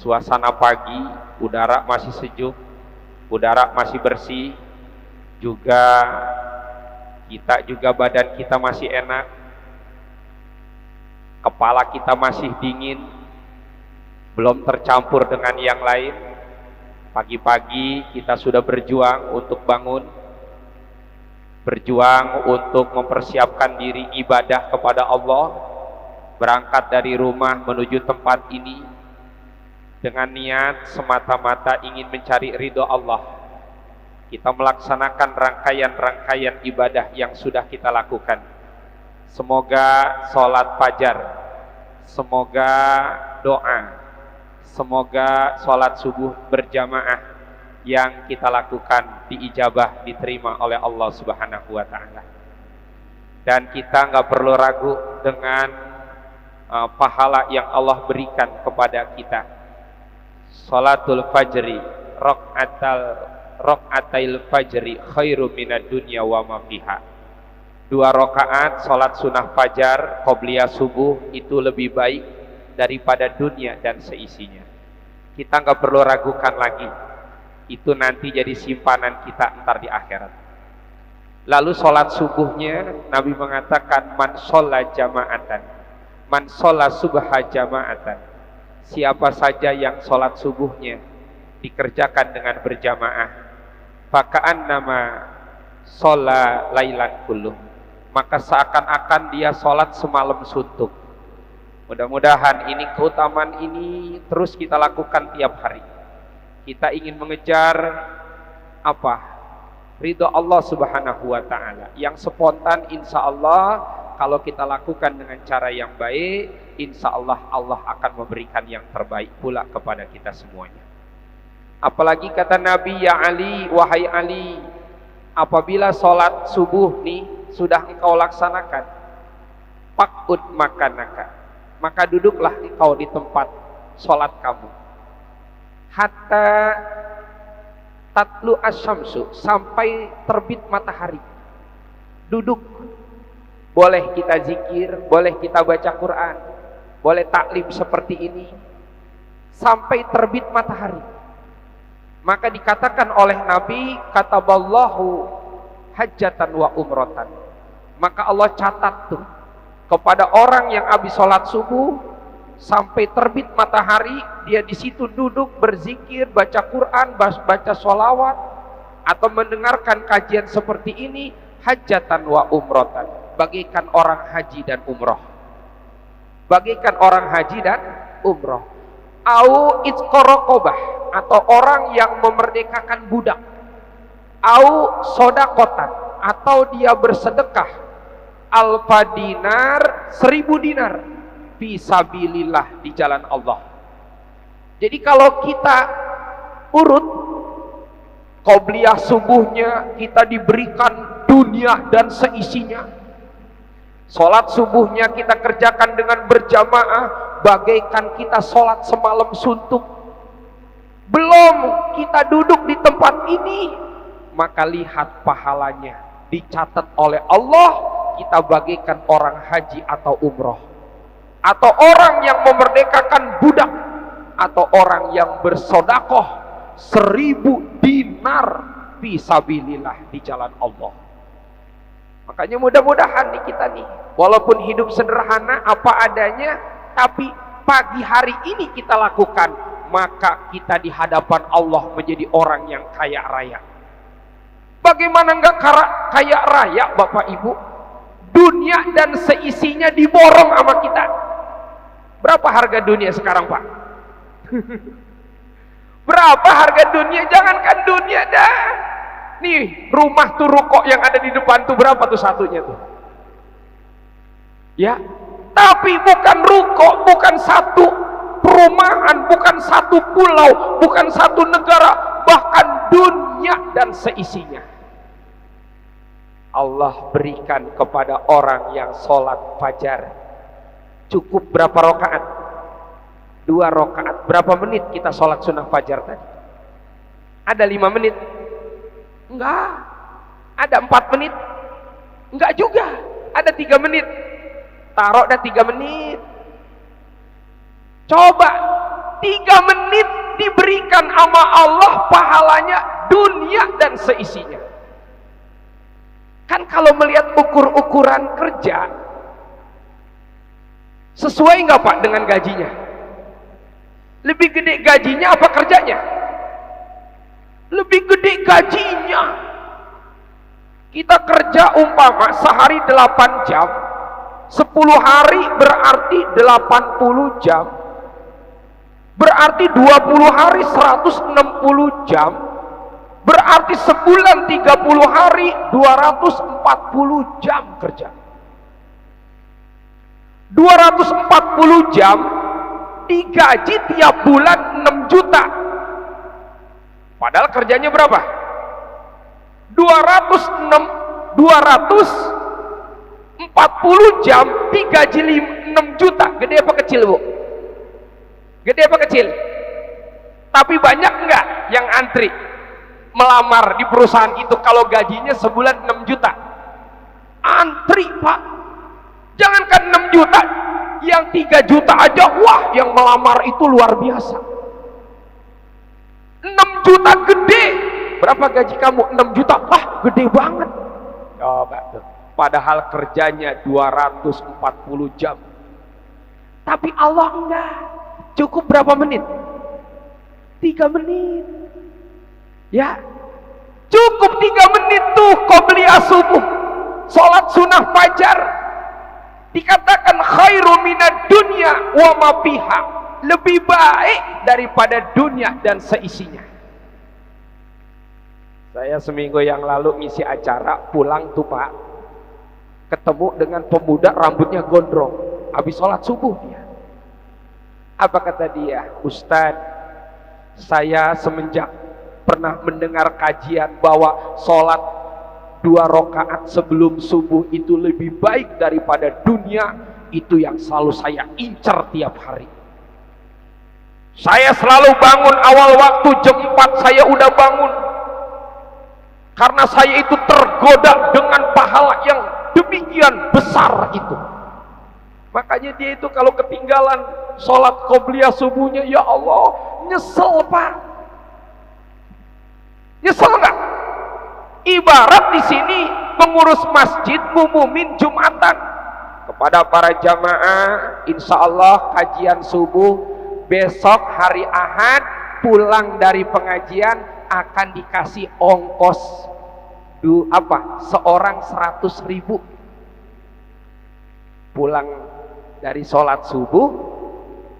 Suasana pagi, udara masih sejuk, udara masih bersih, juga kita juga badan kita masih enak, kepala kita masih dingin, belum tercampur dengan yang lain. Pagi-pagi kita sudah berjuang untuk bangun, berjuang untuk mempersiapkan diri ibadah kepada Allah, berangkat dari rumah menuju tempat ini dengan niat semata-mata ingin mencari ridho Allah. Kita melaksanakan rangkaian-rangkaian ibadah yang sudah kita lakukan. Semoga sholat fajar, semoga doa, semoga sholat subuh berjamaah yang kita lakukan diijabah, diterima oleh Allah Subhanahu wa ta'ala. Dan kita nggak perlu ragu dengan pahala yang Allah berikan kepada kita. Sholatul fajri, rok'atail fajri khairu minad dunya wa ma fiha. 2 rakaat sholat sunnah fajar qobliyah subuh itu lebih baik daripada dunia dan seisinya. Kita nggak perlu ragukan lagi, itu nanti jadi simpanan kita ntar di akhirat. Lalu sholat subuhnya Nabi mengatakan man sholat jama'atan, man sholat subha jama'atan, siapa saja yang sholat subuhnya dikerjakan dengan berjamaah, faka'an nama sholat lailan kulluh, maka seakan-akan dia sholat semalam suntuk. Mudah-mudahan ini keutamaan ini terus kita lakukan tiap hari. Kita ingin mengejar apa? Ridho Allah Subhanahu wa ta'ala yang spontan. Insya Allah kalau kita lakukan dengan cara yang baik, insya Allah Allah akan memberikan yang terbaik pula kepada kita semuanya. Apalagi kata Nabi, ya Ali, wahai Ali, apabila sholat subuh nih sudah engkau laksanakan, faq'ud makanaka, maka duduklah engkau di tempat sholat kamu, hatta tatlu asyamsu, sampai terbit matahari. Duduk. Boleh kita zikir, boleh kita baca Quran, boleh taklim seperti ini sampai terbit matahari. Maka dikatakan oleh Nabi, kataballahu hajjatan wa umrotan, maka Allah catat tuh kepada orang yang habis sholat subuh sampai terbit matahari, dia di situ duduk berzikir, baca Quran, baca sholawat, atau mendengarkan kajian seperti ini, hajjatan wa umrotan, bagaikan orang haji dan umroh, bagaikan orang haji dan umroh. Au itqorokobah, atau orang yang memerdekakan budak. Au sodakotan, atau dia bersedekah alfa dinar, 1000 dinar fisabilillah, di jalan Allah. Jadi kalau kita urut qobliyah subuhnya, kita diberikan dunia dan seisinya. Sholat subuhnya kita kerjakan dengan berjamaah, bagaikan kita sholat semalam suntuk. Belum kita duduk di tempat ini, maka lihat pahalanya dicatat oleh Allah, kita bagaikan orang haji atau umroh, atau orang yang memerdekakan budak, atau orang yang bersodakoh 1000 dinar fisabilillah, di jalan Allah. Makanya mudah-mudahan nih kita nih, walaupun hidup sederhana apa adanya, tapi pagi hari ini kita lakukan, maka kita di hadapan Allah menjadi orang yang kaya raya. Bagaimana enggak kaya raya Bapak Ibu? Dunia dan seisinya diborong sama kita. Berapa harga dunia sekarang Pak? Berapa harga dunia? Jangankan dunia dah. Nih rumah tuh ruko yang ada di depan tuh berapa tuh satunya tuh? Ya, tapi bukan ruko, bukan satu perumahan, bukan satu pulau, bukan satu negara, bahkan dunia dan seisinya Allah berikan kepada orang yang sholat fajar. Cukup berapa rakaat? 2 rakaat. Berapa menit kita sholat sunnah fajar tadi? Ada 5 menit? Enggak. Ada 4 menit? Enggak juga. Ada 3 menit. Taruh dah 3 menit. Coba 3 menit diberikan sama Allah pahalanya dunia dan seisinya. Kan kalau melihat ukur-ukuran kerja, sesuai nggak Pak dengan gajinya? Lebih gede gajinya apa kerjanya? Lebih gede gajinya. Kita kerja umpama sehari 8 jam, 10 hari berarti 80 jam, berarti 20 hari 160 jam, berarti sebulan 30 hari 240 jam kerja. 240 jam digaji tiap bulan 6 juta. Padahal kerjanya berapa? 240 jam digaji 6 juta. Gede apa kecil, Bu? Gede apa kecil? Tapi banyak enggak yang antri melamar di perusahaan itu kalau gajinya sebulan 6 juta? Antri, Pak. Jangankan 6 juta, yang 3 juta aja, wah, yang melamar itu luar biasa. 6 juta gede. Berapa gaji kamu? 6 juta. Wah, gede banget. Coba tuh. Padahal kerjanya 240 jam. Tapi Allah enggak. Cukup berapa menit? 3 menit. Ya. Cukup 3 menit tuh qobliyah subuh. Salat sunnah fajar. Dikatakan khairu minad dunya wa ma fiha. Lebih baik daripada dunia dan seisinya. Saya seminggu yang lalu ngisi acara, pulang tuh Pak, ketemu dengan pemuda rambutnya gondrong, habis sholat subuh dia. Apa kata dia? Ustadz, saya semenjak pernah mendengar kajian bahwa sholat 2 rakaat sebelum subuh itu lebih baik daripada dunia, itu yang selalu saya incar tiap hari. Saya selalu bangun awal waktu, jam 4 saya udah bangun. Karena saya itu tergoda dengan pahala yang demikian besar itu. Makanya dia itu kalau ketinggalan sholat qobliyah subuhnya, ya Allah, nyesel Pak. Nyesel nggak? Ibarat di sini pengurus masjid ngumumin Jumatan kepada para jamaah, insya Allah kajian subuh besok hari Ahad, pulang dari pengajian akan dikasih ongkos seorang 100.000. Pulang dari sholat subuh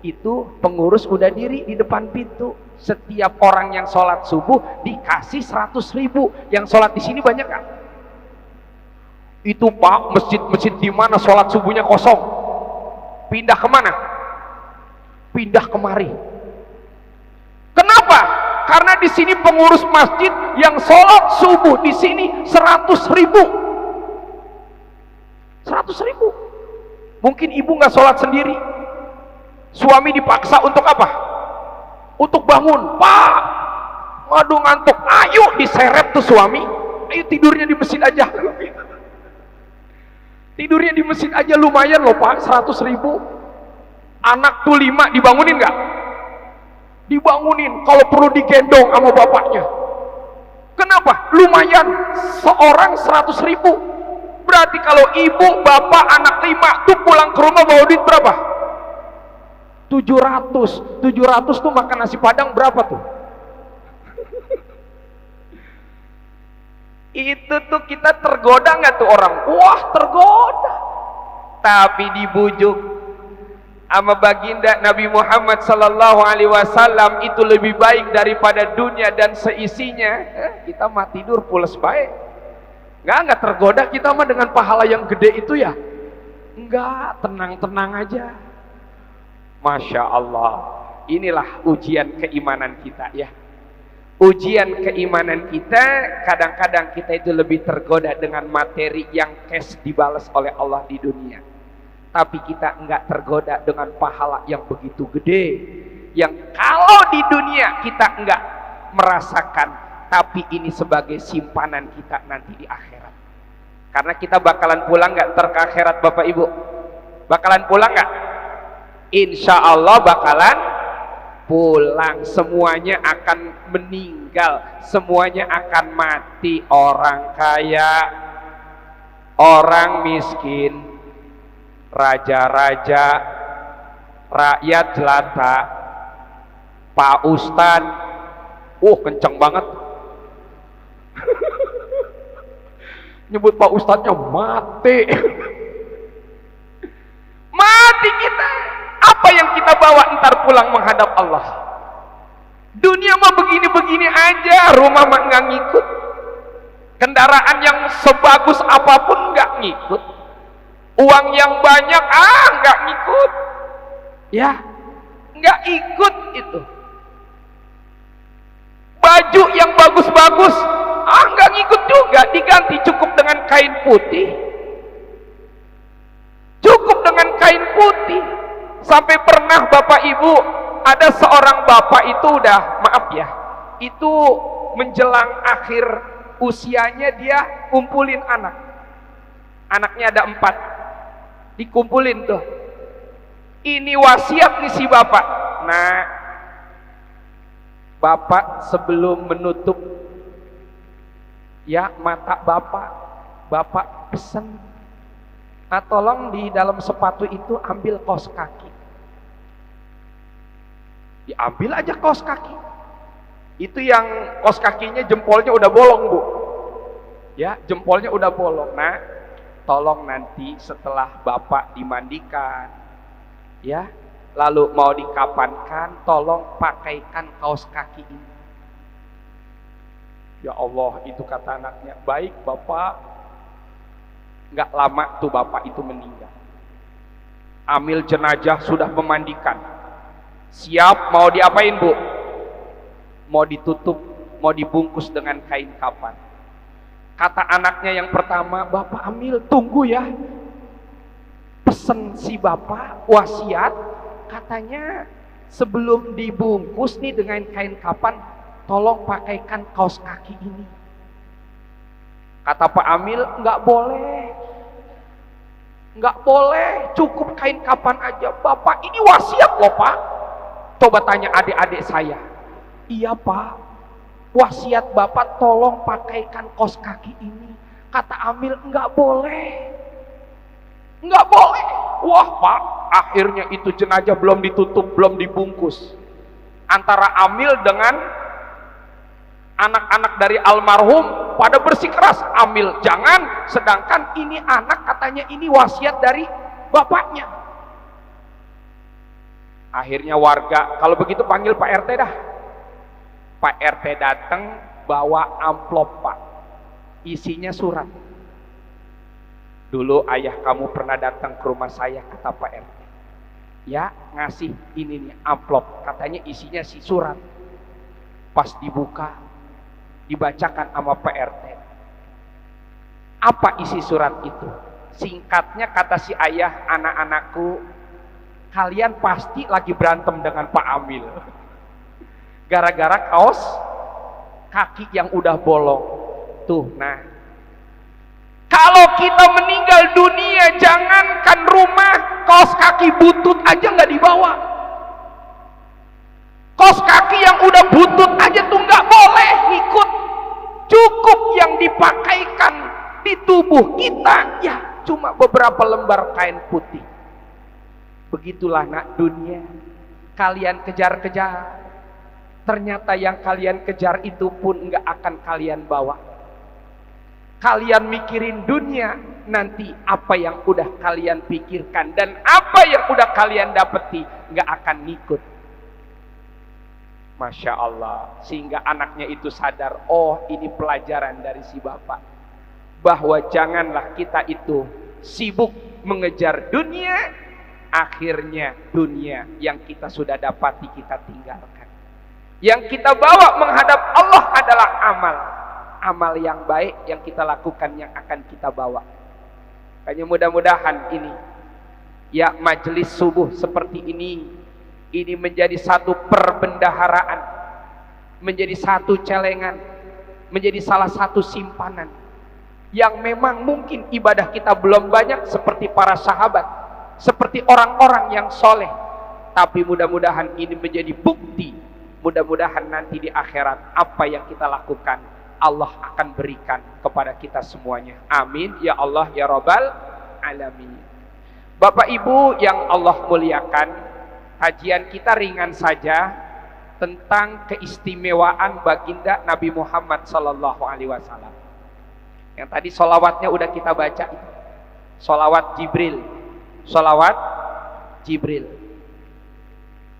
itu pengurus udah diri di depan pintu. Setiap orang yang sholat subuh dikasih 100.000. Yang sholat di sini banyak kan? Itu Pak, masjid-masjid di mana sholat subuhnya kosong, pindah kemana? Pindah kemari. Kenapa? Karena di sini pengurus masjid yang sholat subuh di sini 100.000. 100.000. Mungkin ibu nggak sholat sendiri, suami dipaksa untuk apa? Untuk bangun. Pak, waduh ngantuk. Ayo diseret tuh suami. Ayo tidurnya di masjid aja. Tidurnya di masjid aja lumayan loh Pak, 100.000. Anak tuh 5 dibangunin nggak? Dibangunin, kalau perlu digendong sama bapaknya. Kenapa? Lumayan, seorang 100.000. Berarti kalau ibu, bapak, anak 5 tuh pulang ke rumah bawa duit berapa? 700. 700 tuh makan nasi padang berapa tuh? Itu tuh kita tergoda nggak tuh orang? Wah, tergoda. Tapi dibujuk sama baginda Nabi Muhammad sallallahu alaihi wasallam, itu lebih baik daripada dunia dan seisinya. Kita mah tidur pules baik. Enggak tergoda kita mah dengan pahala yang gede itu ya. Enggak, tenang-tenang aja. Masya Allah. Inilah ujian keimanan kita ya. Ujian keimanan kita, kadang-kadang kita itu lebih tergoda dengan materi yang cash dibalas oleh Allah di dunia. Tapi kita enggak tergoda dengan pahala yang begitu gede, yang kalau di dunia kita enggak merasakan, tapi ini sebagai simpanan kita nanti di akhirat. Karena kita bakalan pulang enggak ke akhirat Bapak Ibu? Bakalan pulang enggak? Insya Allah bakalan pulang, semuanya akan meninggal, semuanya akan mati. Orang kaya, orang miskin, raja-raja, rakyat jelata, Pak Ustadz, kenceng banget. Nyebut Pak Ustadznya mati. Mati kita. Apa yang kita bawa ntar pulang menghadap Allah? Dunia mah begini-begini aja, rumah mah nggak ngikut, kendaraan yang sebagus apapun nggak ngikut, uang yang banyak nggak ngikut, ya nggak ikut itu. Baju yang bagus-bagus nggak ngikut juga, diganti cukup dengan kain putih, cukup dengan kain putih. Sampai pernah Bapak Ibu, ada seorang bapak itu udah, maaf ya, itu menjelang akhir usianya, dia kumpulin anak, anaknya ada 4, dikumpulin tuh, ini wasiat nih si bapak. Nah, bapak sebelum menutup ya mata bapak pesen, tolong di dalam sepatu itu ambil kaos kaki. Diambil aja kaos kaki. Itu yang kaos kakinya jempolnya udah bolong, Bu. Ya, jempolnya udah bolong. Nah, tolong nanti setelah bapak dimandikan, ya, lalu mau dikapankan, tolong pakaikan kaos kaki ini. Ya Allah, itu kata anaknya, baik bapak. Nggak lama tuh bapak itu meninggal. Amil jenazah sudah memandikan, siap mau diapain, Bu? Mau ditutup, mau dibungkus dengan kain kafan. Kata anaknya yang pertama, Bapak Amil tunggu ya, pesen si bapak wasiat, katanya sebelum dibungkus nih dengan kain kafan, tolong pakaikan kaos kaki ini. Kata Pak Amil, nggak boleh, nggak boleh, cukup kain kafan aja. Bapak ini wasiat loh Pak. Coba tanya adik-adik saya. Iya Pak, wasiat Bapak tolong pakaikan kaos kaki ini. Kata Amil, nggak boleh, nggak boleh. Wah Pak, akhirnya itu jenazah belum ditutup, belum dibungkus. Antara Amil dengan anak-anak dari almarhum pada bersikeras, Amil jangan, sedangkan ini anak katanya ini wasiat dari bapaknya. Akhirnya warga, kalau begitu panggil Pak RT dah. Pak RT datang bawa amplop Pak, isinya surat. Dulu ayah kamu pernah datang ke rumah saya, kata Pak RT, ya ngasih ini nih amplop, katanya isinya si surat. Pas dibuka, dibacakan sama Pak RT. Apa isi surat itu? Singkatnya kata si ayah, anak-anakku, kalian pasti lagi berantem dengan Pak Amil gara-gara kaos kaki yang udah bolong tuh. Nah, kalau kita meninggal dunia, jangankan rumah, kaos kaki butut aja nggak dibawa. Kaos kaki yang udah butut aja tuh nggak boleh ngikut. Cukup yang dipakaikan di tubuh kita ya cuma beberapa lembar kain putih. Begitulah nak dunia, kalian kejar-kejar, ternyata yang kalian kejar itu pun nggak akan kalian bawa. Kalian mikirin dunia, nanti apa yang udah kalian pikirkan dan apa yang udah kalian dapeti nggak akan ngikut. Masya Allah, sehingga anaknya itu sadar, oh ini pelajaran dari si bapak, bahwa janganlah kita itu sibuk mengejar dunia, akhirnya dunia yang kita sudah dapati kita tinggalkan. Yang kita bawa menghadap Allah adalah amal. Amal yang baik yang kita lakukan yang akan kita bawa. Hanya mudah-mudahan ini, ya majelis subuh seperti ini menjadi satu perbendaharaan, menjadi satu celengan, menjadi salah satu simpanan yang memang mungkin ibadah kita belum banyak seperti para sahabat, seperti orang-orang yang soleh, Tapi mudah-mudahan ini menjadi bukti, mudah-mudahan nanti di akhirat apa yang kita lakukan Allah akan berikan kepada kita semuanya. Amin ya Allah ya Rabbal alamin. Bapak Ibu yang Allah muliakan, kajian kita ringan saja tentang keistimewaan baginda Nabi Muhammad sallallahu alaihi wasallam. Yang tadi sholawatnya udah kita baca, sholawat Jibril, sholawat Jibril.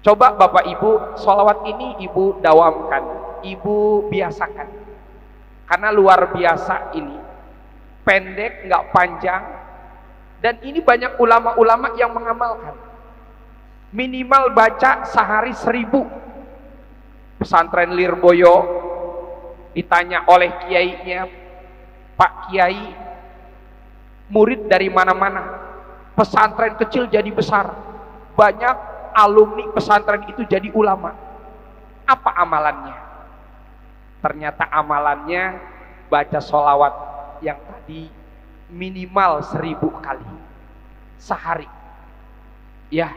Coba Bapak Ibu, sholawat ini Ibu dawamkan, Ibu biasakan. Karena luar biasa ini, pendek, nggak panjang, dan ini banyak ulama-ulama yang mengamalkan. Minimal baca sehari 1000. Pesantren Lirboyo ditanya oleh kiainya, Pak Kiai, murid dari mana-mana, pesantren kecil jadi besar, banyak alumni pesantren itu jadi ulama. Apa amalannya? Ternyata amalannya baca sholawat yang tadi minimal 1000 kali sehari. Ya,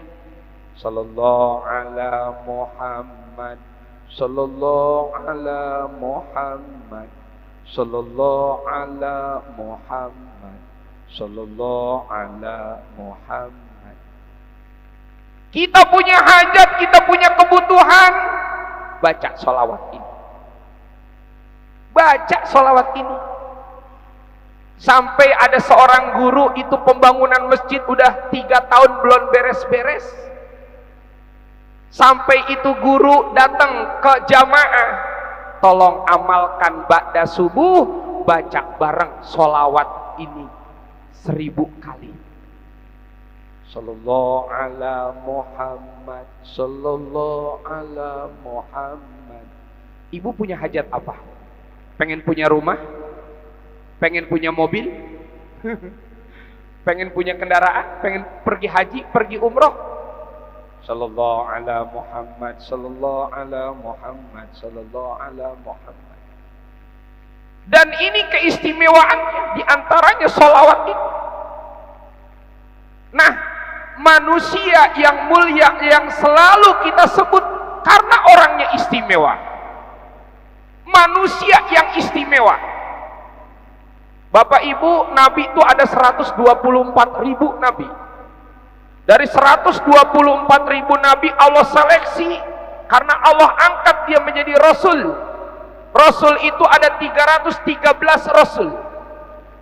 sallallahu ala Muhammad, sallallahu ala Muhammad, sallallahu ala Muhammad, sallallahu ala Muhammad. Kita punya hajat, kita punya kebutuhan, baca sholawat ini. Baca sholawat ini. Sampai ada seorang guru itu pembangunan masjid udah 3 tahun belum beres-beres. Sampai itu guru datang ke jamaah, tolong amalkan ba'da subuh, baca bareng sholawat ini 1000 kali. Sallallahu ala Muhammad, sallallahu ala Muhammad. Ibu punya hajat apa? Pengen punya rumah? Pengen punya mobil? Pengen punya kendaraan? Pengen pergi haji, pergi umroh? Sallallahu ala Muhammad, sallallahu ala Muhammad, sallallahu ala Muhammad. Dan ini keistimewaannya, diantaranya sholawat ini. Nah, manusia yang mulia yang selalu kita sebut karena orangnya istimewa, manusia yang istimewa. Bapak Ibu, Nabi itu ada 124.000 Nabi. Dari 124.000 Nabi Allah seleksi karena Allah angkat dia menjadi Rasul. Rasul itu ada 313 Rasul.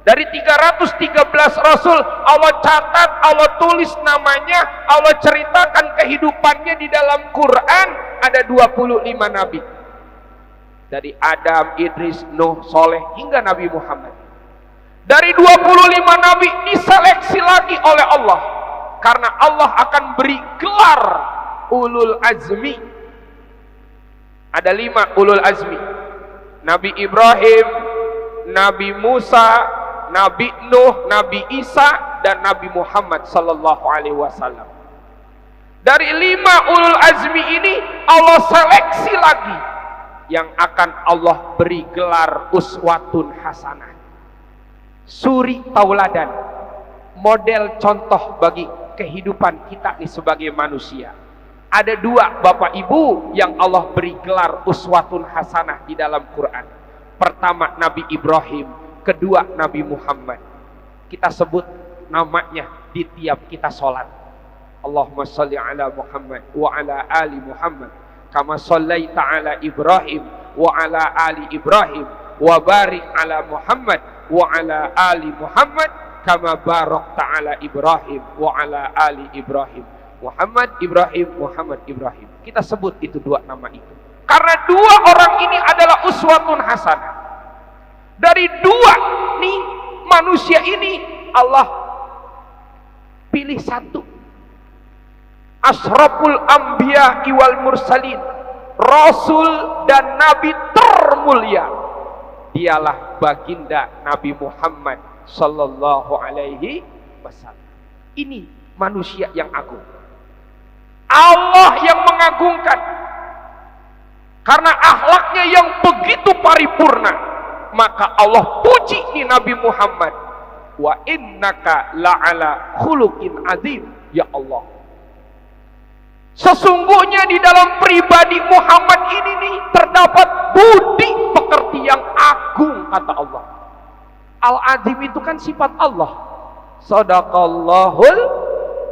Dari 313 Rasul Allah catat, Allah tulis namanya, Allah ceritakan kehidupannya di dalam Quran. Ada 25 Nabi. Dari Adam, Idris, Nuh, Soleh hingga Nabi Muhammad. Dari 25 Nabi diseleksi lagi oleh Allah, karena Allah akan beri gelar Ulul Azmi. Ada 5 Ulul Azmi: Nabi Ibrahim, Nabi Musa, Nabi Nuh, Nabi Isa, dan Nabi Muhammad sallallahu alaihi wasallam. Dari 5 Ulul Azmi ini Allah seleksi lagi yang akan Allah beri gelar Uswatun Hasanah, suri tauladan, model contoh bagi kehidupan kita nih sebagai manusia. Ada 2 Bapak Ibu yang Allah beri gelar Uswatun Hasanah di dalam Quran. Pertama Nabi Ibrahim, kedua Nabi Muhammad. Kita sebut namanya di tiap kita sholat. Allahumma sholli ala Muhammad wa ala ali Muhammad kama shallaita ala Ibrahim wa ala ali Ibrahim wa barik ala Muhammad wa ala ali Muhammad kama barakta ala Ibrahim wa ala ali Ibrahim. Muhammad Ibrahim, Muhammad Ibrahim. Kita sebut itu 2 nama itu karena 2 orang ini adalah uswatun hasanah. Dari 2 nih manusia ini Allah pilih 1. Ashraful anbiya wal mursalin, rasul dan nabi termulia, dialah baginda Nabi Muhammad sallallahu alaihi wasallam. Ini manusia yang agung, Allah yang mengagungkan karena akhlaknya yang begitu paripurna. Maka Allah puji nih Nabi Muhammad, wa innaka la'ala khuluqin azim. Ya Allah, Sesungguhnya di dalam pribadi Muhammad ini nih terdapat budi pekerti yang agung, kata Allah. Al-Azim itu kan sifat Allah. Shadaqallahul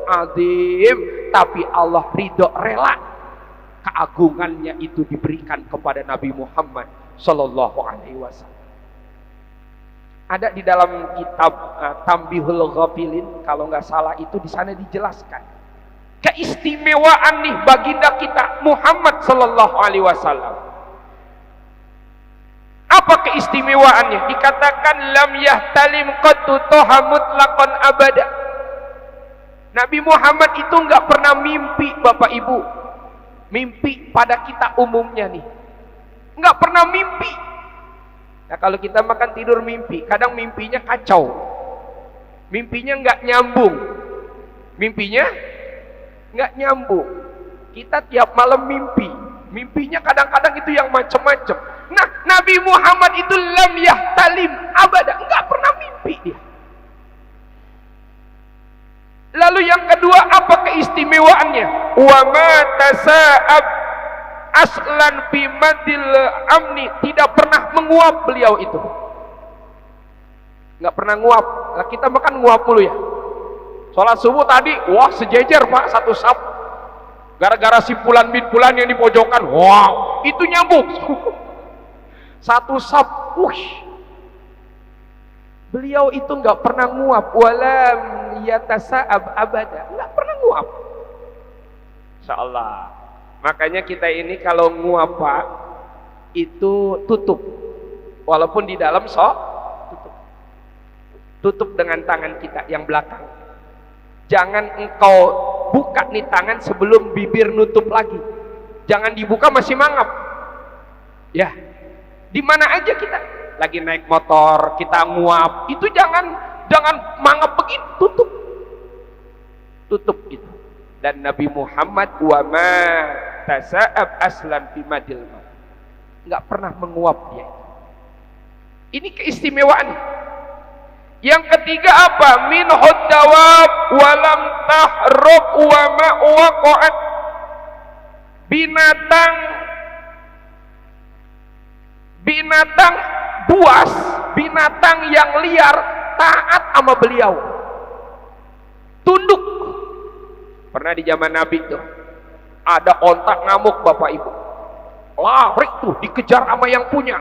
azim. Tapi Allah ridho, rela keagungannya itu diberikan kepada Nabi Muhammad Sallallahu Alaihi Wasallam. Ada di dalam kitab Tambihul Ghafilin, kalau nggak salah itu di sana dijelaskan keistimewaan nih baginda kita Muhammad Sallallahu Alaihi Wasallam. Apa keistimewaannya? Dikatakan lam yahtalim qattu toha mutlaqan abada. Nabi Muhammad itu nggak pernah mimpi, Bapak Ibu. Mimpi pada kita umumnya nih, nggak pernah mimpi. Nah kalau kita makan tidur mimpi, kadang mimpinya kacau, mimpinya nggak nyambung, mimpinya nggak nyambung. Kita tiap malam mimpi, mimpinya kadang-kadang itu yang macam-macam. Nah Nabi Muhammad itu lam yahtalim abada, nggak pernah mimpi dia. Lalu yang kedua, apa keistimewaannya? Wa ma tasa'ab aslan fi madil amni, tidak pernah menguap beliau itu. Nggak pernah nguap. Nah, kita makan nguap mulu ya. Sholat subuh tadi, wah sejejer Pak, satu saf. Gara-gara si Fulan bin Fulan yang di pojokan, wow, itu nyambung. Satu saf, beliau itu nggak pernah nguap. Walam yatasa'ab abada, nggak pernah nguap. Insyaallah. Makanya kita ini kalau nguap Pak, itu tutup. Walaupun di dalam tutup. Tutup dengan tangan kita yang belakang. Jangan engkau buka nih tangan sebelum bibir nutup lagi. Jangan dibuka masih mangap. Ya. Di mana aja kita lagi naik motor, kita nguap, itu jangan mangap begitu, tutup. Tutup itu. Dan Nabi Muhammad wa ma tasa'ab aslan fi madil maut, enggak pernah menguap dia. Ini keistimewaan. Yang ketiga apa? Min huddawab walam tahrub wa ma waqa'at. Binatang buas, binatang yang liar taat sama beliau, tunduk. Pernah di zaman Nabi tuh ada ontak ngamuk Bapak Ibu, lari tuh dikejar sama yang punya.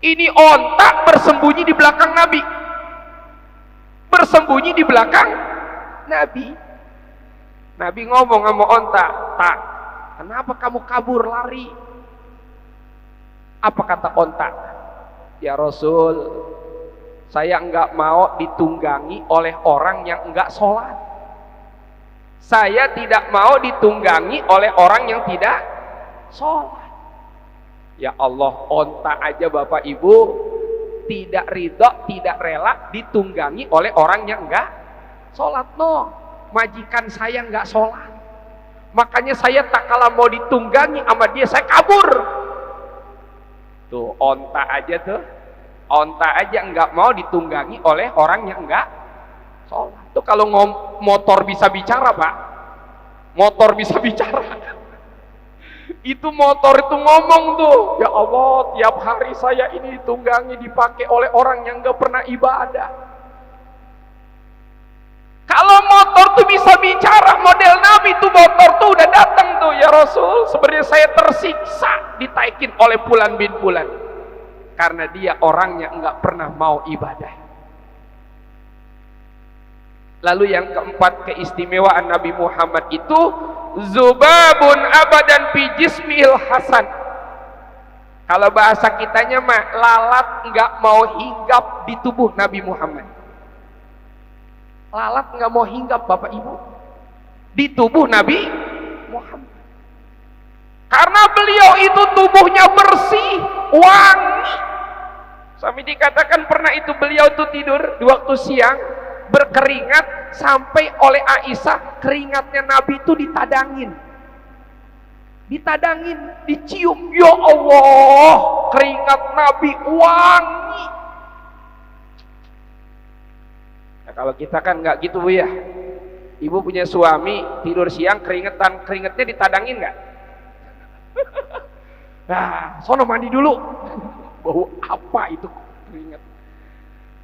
Ini ontak bersembunyi di belakang Nabi, bersembunyi di belakang Nabi. Nabi ngomong sama ontak, "Tak, kenapa kamu kabur lari?" Apa kata ontak? "Ya Rasul, saya enggak mau ditunggangi oleh orang yang enggak sholat. Saya tidak mau ditunggangi oleh orang yang tidak sholat." Ya Allah, ontak aja Bapak Ibu tidak ridho, tidak rela ditunggangi oleh orang yang enggak sholat. No, majikan saya enggak sholat, makanya saya tak kalah mau ditunggangi sama dia, saya kabur. Tuh onta aja tuh, onta aja nggak mau ditunggangi oleh orang yang nggak sholat. Tuh kalau motor bisa bicara Pak, motor bisa bicara. Itu motor itu ngomong tuh, ya Allah, tiap hari saya ini ditunggangi, dipakai oleh orang yang nggak pernah ibadah. Kalau motor tuh bisa bicara, model Nabi tuh motor tuh udah datang tuh, "Ya Rasul, sebenarnya saya tersiksa ditaikin oleh Fulan bin Fulan karena dia orangnya enggak pernah mau ibadah." Lalu yang keempat, keistimewaan Nabi Muhammad itu zubabun abadan fi jismil hasan. Kalau bahasa kitanya mah lalat enggak mau hinggap di tubuh Nabi Muhammad. Lalat nggak mau hinggap Bapak Ibu di tubuh Nabi Muhammad, karena beliau itu tubuhnya bersih, wangi. Sampai dikatakan pernah itu beliau tuh tidur di waktu siang berkeringat, sampai oleh Aisyah keringatnya Nabi itu ditadangin, dicium. Ya Allah, keringat Nabi wangi. Kalau kita kan nggak gitu Bu ya. Ibu punya suami tidur siang keringetan, keringetnya ditadangin nggak? Nah, sono mandi dulu. Bau apa itu keringet?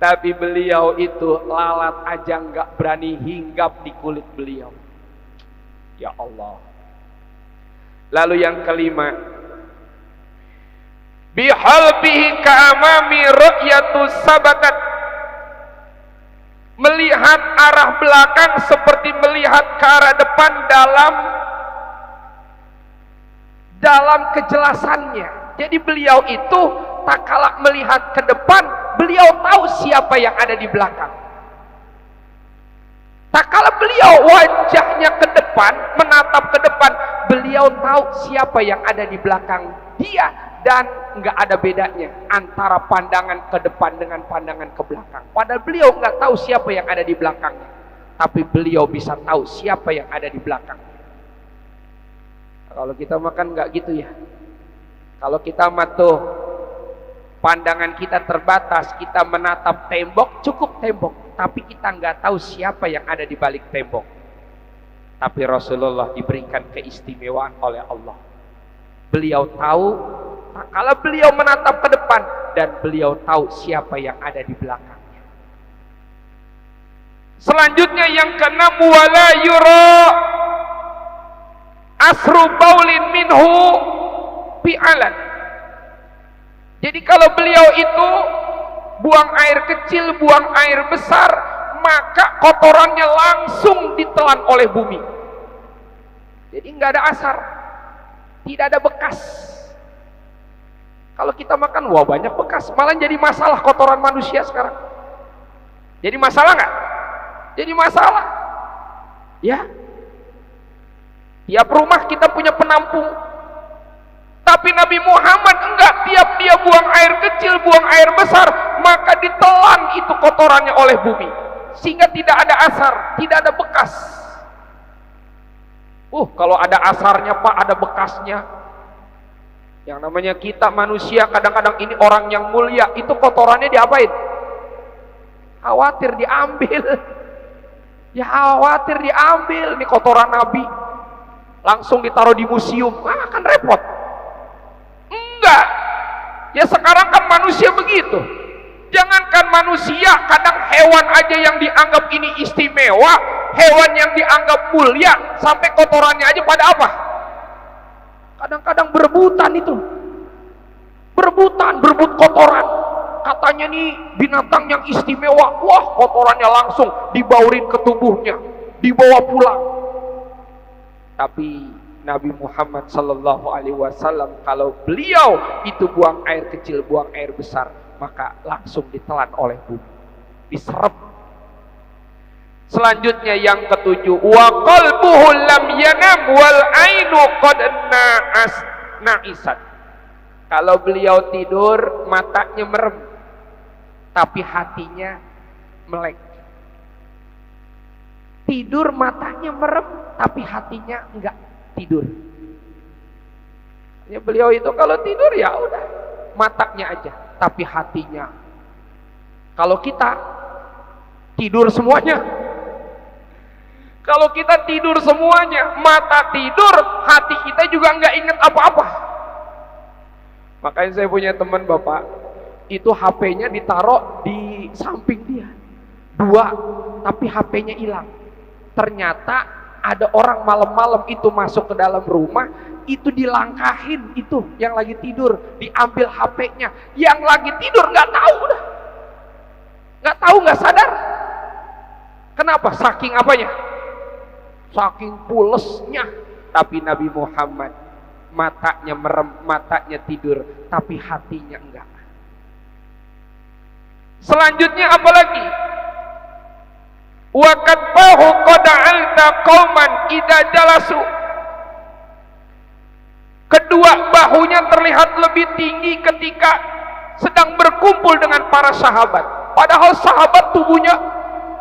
Tapi beliau itu lalat aja nggak berani hinggap di kulit beliau. Ya Allah. Lalu yang kelima, bihalbihi ka'amami ru'yatu sabakat, melihat arah belakang seperti melihat ke arah depan dalam kejelasannya. Jadi beliau itu tak kalah melihat ke depan, beliau tahu siapa yang ada di belakang. Tak kalah beliau wajahnya ke depan, menatap ke depan, beliau tahu siapa yang ada di belakang dia, dan nggak ada bedanya antara pandangan ke depan dengan pandangan ke belakang. Padahal beliau nggak tahu siapa yang ada di belakangnya, tapi beliau bisa tahu siapa yang ada di belakang. Kalau kita makan nggak gitu ya. Kalau kita matuh, pandangan kita terbatas, kita menatap tembok, cukup tembok, tapi kita nggak tahu siapa yang ada di balik tembok. Tapi Rasulullah diberikan keistimewaan oleh Allah. Beliau tahu, kalau beliau menatap ke depan, dan beliau tahu siapa yang ada di belakangnya. Selanjutnya yang keenam, wala yura asru baulin minhu bi'alan. Jadi kalau beliau itu buang air kecil, buang air besar, maka kotorannya langsung ditelan oleh bumi. Jadi nggak ada asar, tidak ada bekas. Kalau kita makan, wah banyak bekas, malah jadi masalah kotoran manusia sekarang. Jadi masalah nggak? Jadi masalah. Ya. Tiap rumah kita punya penampung. Tapi Nabi Muhammad enggak, tiap dia buang air kecil, buang air besar, maka ditelan itu kotorannya oleh bumi. Sehingga tidak ada asar, tidak ada bekas. Kalau ada asarnya Pak, ada bekasnya. Yang namanya kita manusia, kadang-kadang ini orang yang mulia, itu kotorannya diapain? Khawatir diambil. Ya khawatir diambil, ini kotoran Nabi. Langsung ditaruh di museum, kan repot. Enggak. Ya sekarang kan manusia begitu. Jangankan manusia, kadang hewan aja yang dianggap ini istimewa, hewan yang dianggap mulia, sampai kotorannya aja pada apa? Kadang-kadang berebutan itu. Berebut kotoran. Katanya nih binatang yang istimewa. Wah, kotorannya langsung dibaurin ke tubuhnya, dibawa pulang. Tapi Nabi Muhammad sallallahu alaihi wasallam, kalau beliau itu buang air kecil, buang air besar, maka langsung ditelan oleh bumi, diserap. Selanjutnya yang ketujuh, wa qalbuhu lam yanam wal ainu qad na'isat. Kalau beliau tidur, matanya merem, tapi hatinya melek. Tidur matanya merem, tapi hatinya enggak tidur. Ya beliau itu kalau tidur ya udah matanya aja, tapi hatinya. Kalau kita tidur semuanya, kalau kita tidur semuanya, mata tidur, hati kita juga enggak ingat apa-apa. Makanya saya punya teman bapak, itu HP-nya ditaruh di samping dia, 2, tapi HP-nya hilang. Ternyata ada orang malam-malam itu masuk ke dalam rumah, itu dilangkahin, itu yang lagi tidur, diambil HP-nya. Yang lagi tidur nggak tahu dah, nggak tahu, nggak sadar. Kenapa? Saking apanya? Saking pulesnya. Tapi Nabi Muhammad matanya merem, matanya tidur, tapi hatinya enggak. Selanjutnya apa lagi? Wa katbahu qad alta qauman idza jalasu. Kedua bahunya terlihat lebih tinggi ketika sedang berkumpul dengan para sahabat. Padahal sahabat tubuhnya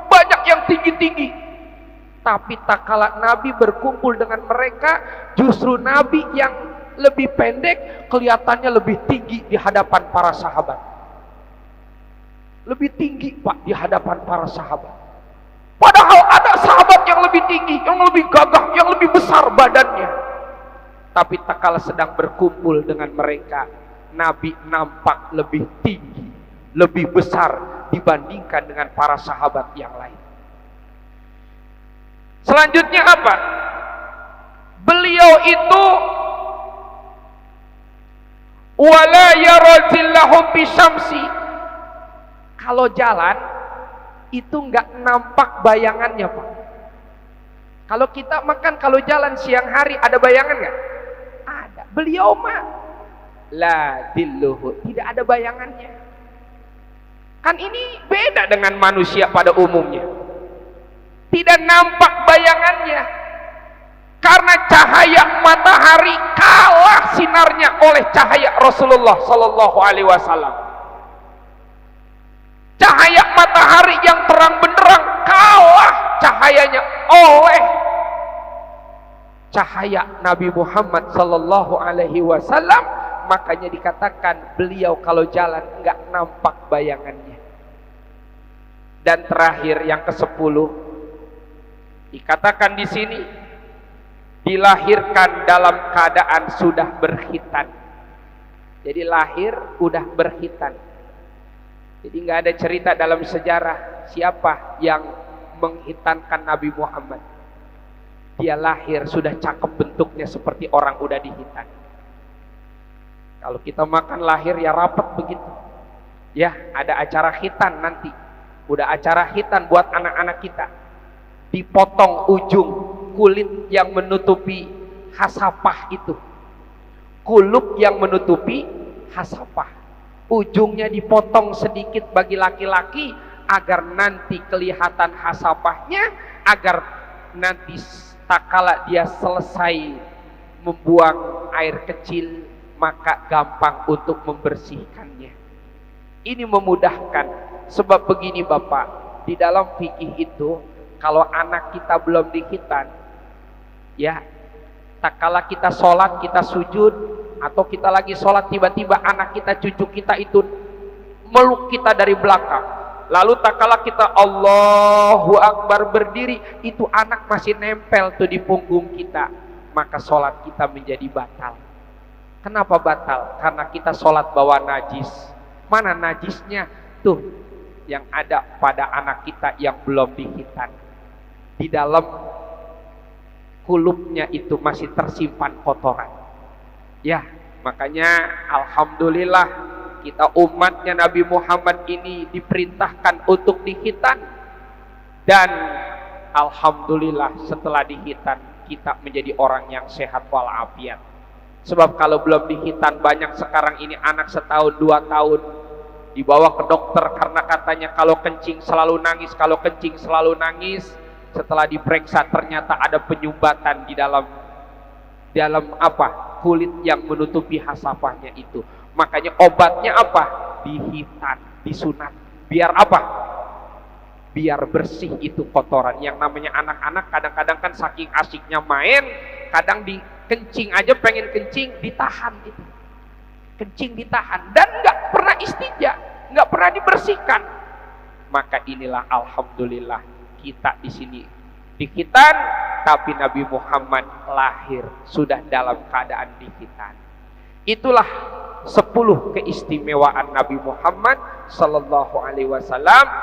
banyak yang tinggi-tinggi. Tapi tak kala Nabi berkumpul dengan mereka, justru Nabi yang lebih pendek kelihatannya lebih tinggi di hadapan para sahabat. Lebih tinggi Pak di hadapan para sahabat. Padahal ada sahabat yang lebih tinggi, yang lebih gagah, yang lebih besar badannya. Tapi tak kala sedang berkumpul dengan mereka, Nabi nampak lebih tinggi, lebih besar dibandingkan dengan para sahabat yang lain. Selanjutnya apa? Beliau itu wala yarazillahum bisyamsi. Kalau jalan itu enggak nampak bayangannya, Pak. Kalau kita makan, kalau jalan siang hari ada bayangan enggak? Ada. Beliau mah la dilluhu, tidak ada bayangannya. Kan ini beda dengan manusia pada umumnya. Tidak nampak bayangannya. Karena cahaya matahari kalah sinarnya oleh cahaya Rasulullah sallallahu alaihi wasallam. Cahaya matahari yang terang benderang kalah cahayanya oleh cahaya Nabi Muhammad sallallahu alaihi wasallam. Makanya dikatakan beliau kalau jalan enggak nampak bayangannya. Dan terakhir yang ke-10 dikatakan di sini dilahirkan dalam keadaan sudah berkhitan. Jadi lahir udah berkhitan. Jadi nggak ada cerita dalam sejarah siapa yang menghitankan Nabi Muhammad. Dia lahir sudah cakep bentuknya seperti orang udah dihitan. Kalau kita makan lahir ya rapat begitu. Ya, ada acara khitan nanti. Udah acara khitan buat anak-anak kita. Dipotong ujung kulit yang menutupi hasapah itu. Kuluk yang menutupi hasapah. Ujungnya dipotong sedikit bagi laki-laki agar nanti kelihatan hasapahnya, agar nanti tak kala dia selesai membuang air kecil maka gampang untuk membersihkannya. Ini memudahkan. Sebab begini Bapak, di dalam fikih itu kalau anak kita belum dikhitan, ya, tak kala kita sholat, kita sujud, atau kita lagi sholat tiba-tiba anak kita, cucu kita itu meluk kita dari belakang, lalu tak kala kita Allahu Akbar berdiri, itu anak masih nempel tuh di punggung kita, maka sholat kita menjadi batal. Kenapa batal? Karena kita sholat bawa najis. Mana najisnya? Tuh yang ada pada anak kita yang belum dikhitan. Di dalam kulupnya itu masih tersimpan kotoran. Ya, makanya alhamdulillah kita umatnya Nabi Muhammad ini diperintahkan untuk dikhitan. Dan alhamdulillah setelah dikhitan kita menjadi orang yang sehat walafiat. Sebab kalau belum dikhitan, banyak sekarang ini anak setahun 2 tahun dibawa ke dokter karena katanya kalau kencing selalu nangis, kalau kencing selalu nangis. Setelah diperiksa ternyata ada penyumbatan di dalam apa? Kulit yang menutupi hasapahnya itu. Makanya obatnya apa? Dihitan, disunat. Biar apa? Biar bersih itu kotoran. Yang namanya anak-anak kadang-kadang kan saking asiknya main, kadang dikencing aja, pengen kencing ditahan itu. Kencing ditahan dan nggak pernah istinja, nggak pernah dibersihkan. Maka inilah alhamdulillah kita di sini dikhitan, tapi Nabi Muhammad lahir sudah dalam keadaan dikhitan. Itulah 10 keistimewaan Nabi Muhammad sallallahu alaihi wasallam